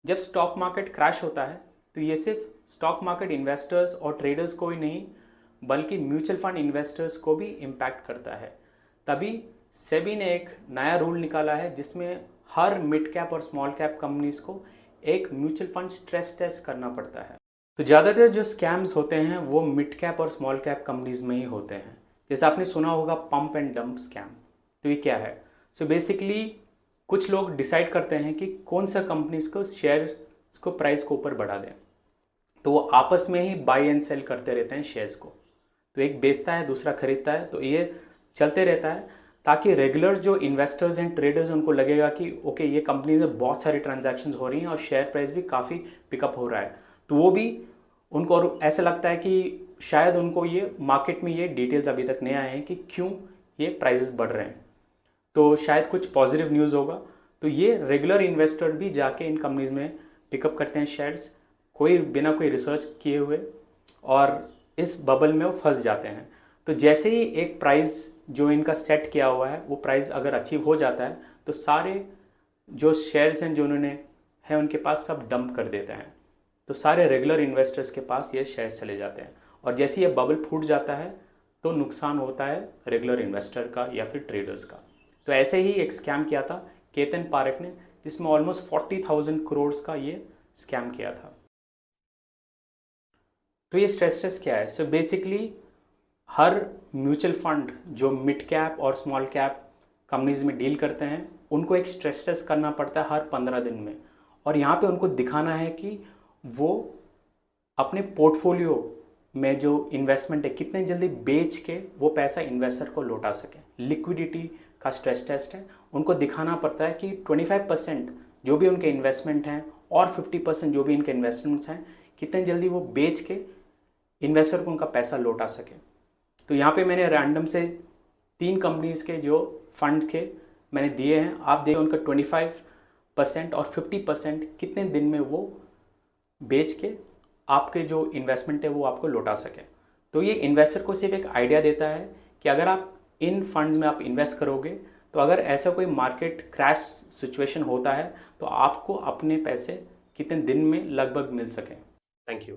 जब stock market crash होता है तो ये सिर्फ स्टॉक मार्केट इन्वेस्टर्स और ट्रेडर्स को ही नहीं बल्कि म्यूचुअल फंड इन्वेस्टर्स को भी इम्पैक्ट करता है। तभी सेबी ने एक नया रूल निकाला है जिसमें हर मिड कैप और स्मॉल कैप कंपनीज को एक म्यूचुअल फंड स्ट्रेस टेस्ट करना पड़ता है। तो ज़्यादातर जो स्कैम्स होते हैं वो मिड कैप और स्मॉल कैप कंपनीज में ही होते हैं। जैसे आपने सुना होगा पंप एंड डंप स्कैम। तो ये क्या है? सो बेसिकली कुछ लोग डिसाइड करते हैं कि कौन सा कंपनीज को शेयर को प्राइस को ऊपर बढ़ा दें, तो वो आपस में ही बाई एंड सेल करते रहते हैं शेयर्स को। तो एक बेचता है दूसरा खरीदता है, तो ये चलते रहता है ताकि रेगुलर जो इन्वेस्टर्स एंड ट्रेडर्स उनको लगेगा कि ओके ये कंपनी में बहुत सारी ट्रांजैक्शन हो रही हैं और शेयर प्राइस भी काफ़ी पिकअप हो रहा है। तो वो भी उनको और ऐसा लगता है कि शायद उनको ये मार्केट में ये डिटेल्स अभी तक नहीं आए हैं कि क्यों ये प्राइसेस बढ़ रहे हैं, तो शायद कुछ पॉजिटिव न्यूज़ होगा। तो ये रेगुलर इन्वेस्टर भी जाके इन कंपनीज में पिकअप करते हैं शेयर्स, कोई बिना कोई रिसर्च किए हुए, और इस बबल में वो फंस जाते हैं। तो जैसे ही एक प्राइस जो इनका सेट किया हुआ है वो प्राइस अगर अचीव हो जाता है तो सारे जो शेयर्स हैं जो उन्होंने हैं उनके पास सब डंप कर देते हैं। तो सारे रेगुलर इन्वेस्टर्स के पास ये शेयर्स चले जाते हैं, और जैसे ये बबल फूट जाता है तो नुकसान होता है रेगुलर इन्वेस्टर का या फिर ट्रेडर्स का। तो ऐसे ही एक स्कैम किया था केतन पारेख ने, जिसमें ऑलमोस्ट 40,000 करोड़ का ये स्कैम किया था। तो ये स्ट्रेस टेस्ट क्या है? सो बेसिकली हर म्यूचुअल फंड जो मिड कैप और स्मॉल कैप कंपनीज में डील करते हैं उनको एक स्ट्रेस टेस्ट करना पड़ता है हर 15 दिन में, और यहाँ पे उनको दिखाना है कि वो अपने पोर्टफोलियो में जो इन्वेस्टमेंट है कितने जल्दी बेच के वो पैसा इन्वेस्टर को लौटा सके। लिक्विडिटी का स्ट्रेस टेस्ट है, उनको दिखाना पड़ता है कि 25% जो भी उनके इन्वेस्टमेंट हैं और 50% जो भी इनके इन्वेस्टमेंट्स हैं कितने जल्दी वो बेच के इन्वेस्टर को उनका पैसा लौटा सके। तो यहाँ पे मैंने रैंडम से 3 कंपनीज के जो फंड के मैंने दिए हैं, आप देखिए उनका 25% और 50% कितने दिन में वो बेच के आपके जो इन्वेस्टमेंट है वो आपको लौटा सके। तो ये इन्वेस्टर को सिर्फ एक आइडिया देता है कि अगर आप इन फंड्स में आप इन्वेस्ट करोगे तो अगर ऐसा कोई मार्केट क्रैश सिचुएशन होता है तो आपको अपने पैसे कितने दिन में लगभग मिल सकें। Thank you.